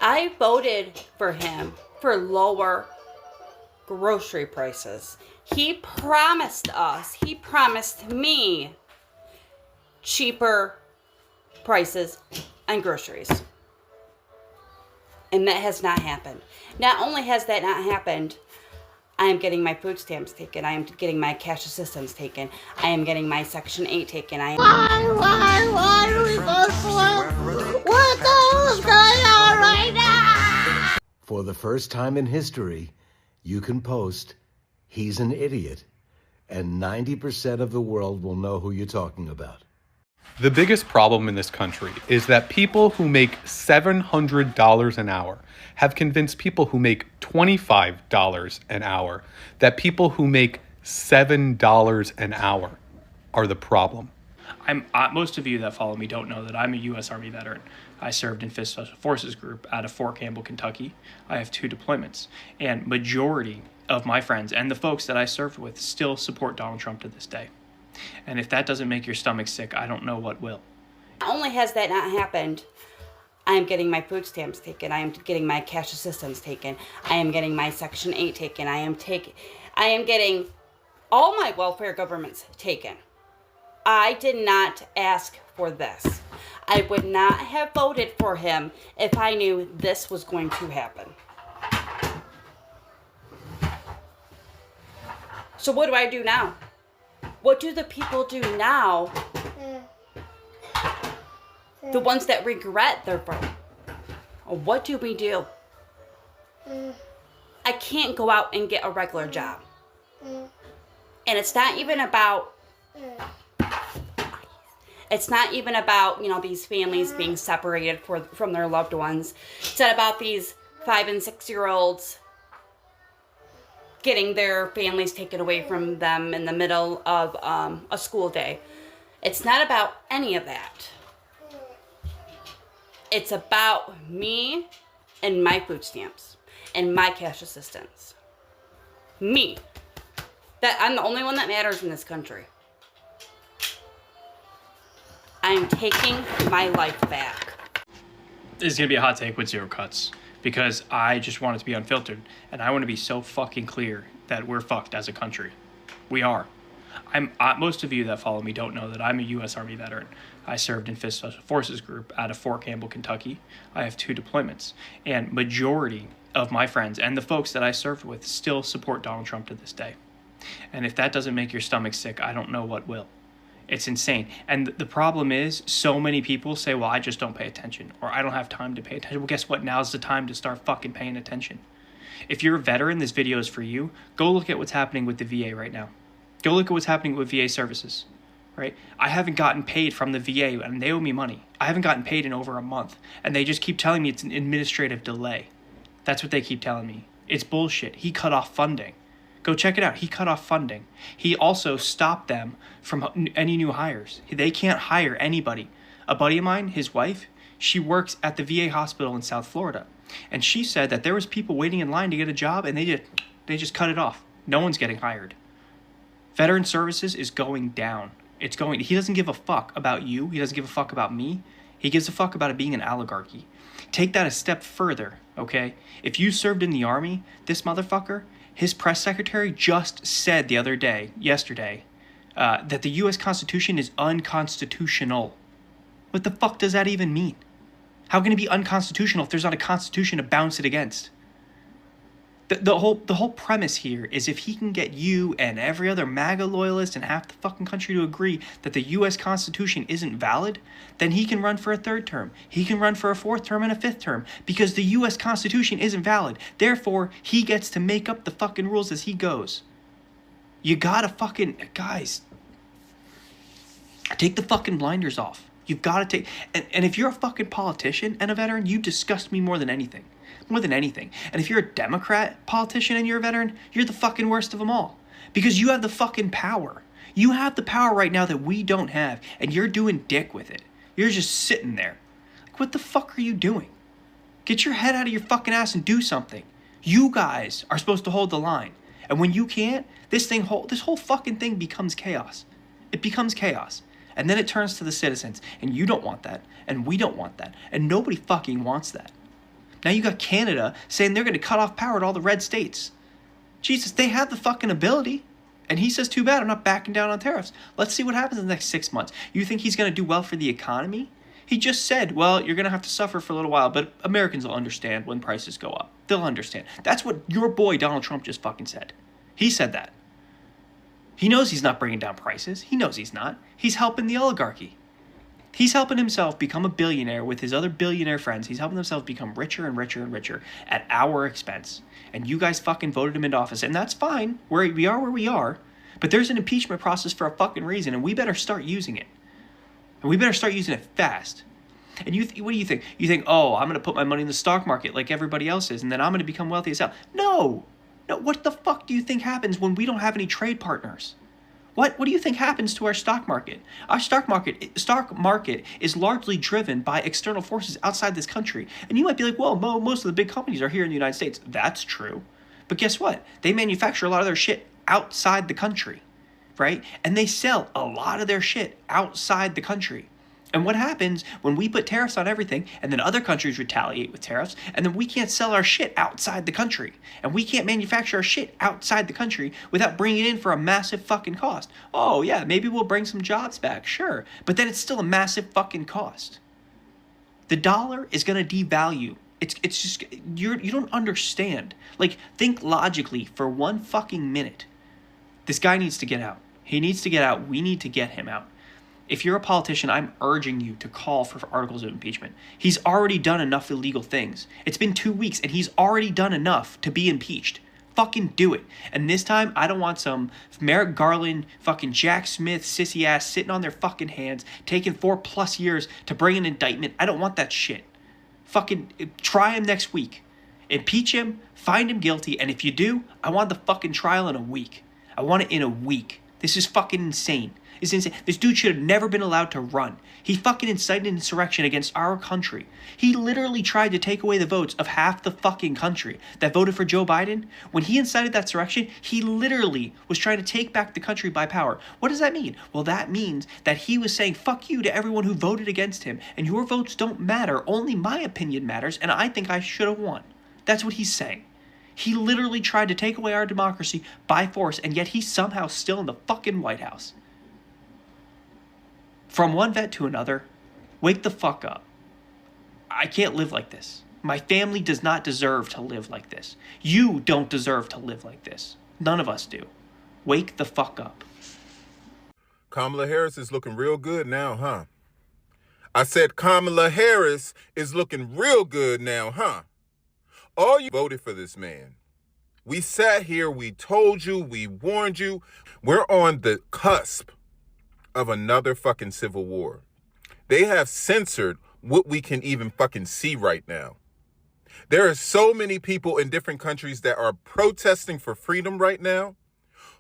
I voted for him for lower grocery prices. He promised me cheaper prices on groceries. And that has not happened. Not only has that not happened, I am getting my food stamps taken. I am getting my cash assistance taken. I am getting my Section 8 taken. Why are we so slow? What the hell is going on right now? For the first time in history, you can post, "He's an idiot," and 90% of the world will know who you're talking about. The biggest problem in this country is that people who make $700 an hour have convinced people who make $25 an hour that people who make $7 an hour are the problem. Most of you that follow me don't know that I'm a U.S. Army veteran. I served in 5th Special Forces Group out of Fort Campbell, Kentucky. I have 2 deployments, and majority of my friends and the folks that I served with still support Donald Trump to this day. And if that doesn't make your stomach sick, I don't know what will. Not only has that not happened, I am getting my food stamps taken. I am getting my cash assistance taken. I am getting my Section 8 taken. I am getting all my welfare governments taken. I did not ask for this. I would not have voted for him if I knew this was going to happen. So what do I do now? What do the people do now? The ones that regret their vote. What do we do? I can't go out and get a regular job. And it's not even about these families being separated from their loved ones. It's not about these 5 and 6-year-olds getting their families taken away from them in the middle of a school day. It's not about any of that. It's about me and my food stamps and my cash assistance. Me. That I'm the only one that matters in this country. I am taking my life back. This is going to be a hot take with 0 cuts, because I just want it to be unfiltered, and I want to be so fucking clear that we're fucked as a country. We are. Most of you that follow me don't know that I'm a U.S. Army veteran. I served in 5th Special Forces Group out of Fort Campbell, Kentucky. I have 2 deployments, and majority of my friends and the folks that I served with still support Donald Trump to this day. And if that doesn't make your stomach sick, I don't know what will. It's insane. And the problem is, so many people say, well, I just don't pay attention, or I don't have time to pay attention. Well, guess what? Now's the time to start fucking paying attention. If you're a veteran, this video is for you. Go look at what's happening with the VA right now. Go look at what's happening with VA services, right? I haven't gotten paid from the VA, and they owe me money. I haven't gotten paid in over a month, and they just keep telling me it's an administrative delay. That's what they keep telling me. It's bullshit. He cut off funding. Go check it out. He cut off funding. He also stopped them from any new hires. They can't hire anybody. A buddy of mine, his wife, she works at the VA hospital in South Florida. And she said that there was people waiting in line to get a job, and they just cut it off. No one's getting hired. Veteran services is going down. He doesn't give a fuck about you. He doesn't give a fuck about me. He gives a fuck about it being an oligarchy. Take that a step further, okay? If you served in the Army, this motherfucker, his press secretary just said yesterday, that the U.S. Constitution is unconstitutional. What the fuck does that even mean? How can it be unconstitutional if there's not a constitution to bounce it against? The whole premise here is if he can get you and every other MAGA loyalist and half the fucking country to agree that the U.S. Constitution isn't valid, then he can run for a 3rd term. He can run for a 4th term and a 5th term because the U.S. Constitution isn't valid. Therefore, he gets to make up the fucking rules as he goes. You gotta fucking... Guys, take the fucking blinders off. You've got to take... And if you're a fucking politician and a veteran, you disgust me more than anything. More than anything. And if you're a Democrat politician and you're a veteran, you're the fucking worst of them all. Because you have the fucking power. You have the power right now that we don't have, and you're doing dick with it. You're just sitting there. Like, what the fuck are you doing? Get your head out of your fucking ass and do something. You guys are supposed to hold the line. And when you can't, this whole fucking thing becomes chaos. It becomes chaos. And then it turns to the citizens. And you don't want that. And we don't want that. And nobody fucking wants that. Now you got Canada saying they're going to cut off power to all the red states. Jesus, they have the fucking ability. And he says, too bad, I'm not backing down on tariffs. Let's see what happens in the next 6 months. You think he's going to do well for the economy? He just said, well, you're going to have to suffer for a little while, but Americans will understand when prices go up. They'll understand. That's what your boy Donald Trump just fucking said. He said that. He knows he's not bringing down prices. He knows he's not. He's helping the oligarchy. He's helping himself become a billionaire with his other billionaire friends. He's helping himself become richer and richer and richer at our expense. And you guys fucking voted him into office. And that's fine. We are where we are. But there's an impeachment process for a fucking reason. And we better start using it. And we better start using it fast. And what do you think? You think, oh, I'm going to put my money in the stock market like everybody else is. And then I'm going to become wealthy as hell. No. No, what the fuck do you think happens when we don't have any trade partners? What do you think happens to our stock market? Our stock market is largely driven by external forces outside this country. And you might be like, well, most of the big companies are here in the United States. That's true. But guess what? They manufacture a lot of their shit outside the country, right? And they sell a lot of their shit outside the country. And what happens when we put tariffs on everything and then other countries retaliate with tariffs and then we can't sell our shit outside the country and we can't manufacture our shit outside the country without bringing it in for a massive fucking cost? Oh yeah, maybe we'll bring some jobs back, sure. But then it's still a massive fucking cost. The dollar is going to devalue. It's just, you don't understand. Like, think logically for one fucking minute. This guy needs to get out. He needs to get out. We need to get him out. If you're a politician, I'm urging you to call for articles of impeachment. He's already done enough illegal things. It's been 2 weeks and he's already done enough to be impeached. Fucking do it. And this time, I don't want some Merrick Garland, fucking Jack Smith, sissy ass sitting on their fucking hands, taking 4+ years to bring an indictment. I don't want that shit. Fucking try him next week. Impeach him, find him guilty, and if you do, I want the fucking trial in a week. I want it in a week. This is fucking insane. It's insane. This dude should have never been allowed to run. He fucking incited an insurrection against our country. He literally tried to take away the votes of half the fucking country that voted for Joe Biden. When he incited that insurrection, he literally was trying to take back the country by power. What does that mean? Well, that means that he was saying fuck you to everyone who voted against him, and your votes don't matter. Only my opinion matters, and I think I should have won. That's what he's saying. He literally tried to take away our democracy by force, and yet he's somehow still in the fucking White House. From one vet to another, wake the fuck up. I can't live like this. My family does not deserve to live like this. You don't deserve to live like this. None of us do. Wake the fuck up. Kamala Harris is looking real good now, huh? I said Kamala Harris is looking real good now, huh? All you voted for this man. We sat here, we told you, we warned you. We're on the cusp of another fucking civil war. They have censored what we can even fucking see right now. There are so many people in different countries that are protesting for freedom right now,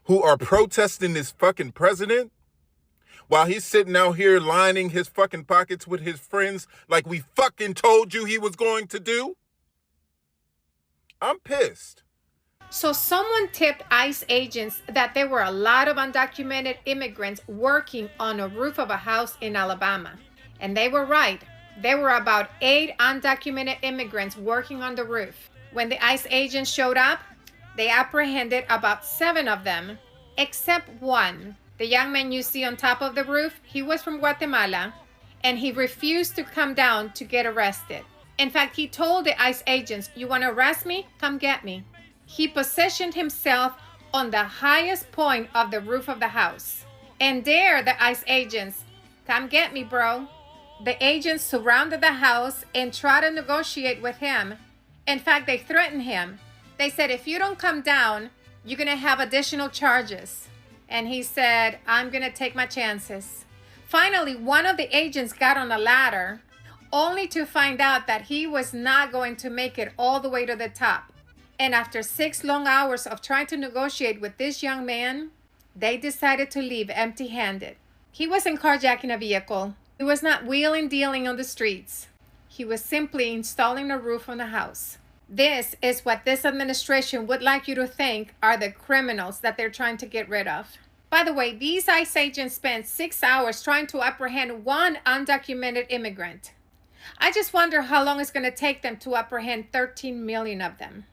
who are protesting this fucking president, while he's sitting out here lining his fucking pockets with his friends like we fucking told you he was going to do. I'm pissed. So someone tipped ICE agents that there were a lot of undocumented immigrants working on a roof of a house in Alabama. And they were right. There were about 8 undocumented immigrants working on the roof. When the ICE agents showed up, they apprehended about 7 of them, except one. The young man you see on top of the roof, he was from Guatemala, and he refused to come down to get arrested. In fact, he told the ICE agents, "You want to arrest me? Come get me." He positioned himself on the highest point of the roof of the house. And there the ICE agents, "Come get me, bro." The agents surrounded the house and tried to negotiate with him. In fact, they threatened him. They said, "If you don't come down, you're going to have additional charges." And he said, "I'm going to take my chances." Finally, one of the agents got on a ladder, only to find out that he was not going to make it all the way to the top. And after 6 long hours of trying to negotiate with this young man, they decided to leave empty-handed. He wasn't carjacking a vehicle. He was not wheeling dealing on the streets. He was simply installing a roof on a house. This is what this administration would like you to think are the criminals that they're trying to get rid of. By the way, these ICE agents spent 6 hours trying to apprehend one undocumented immigrant. I just wonder how long it's going to take them to apprehend 13 million of them.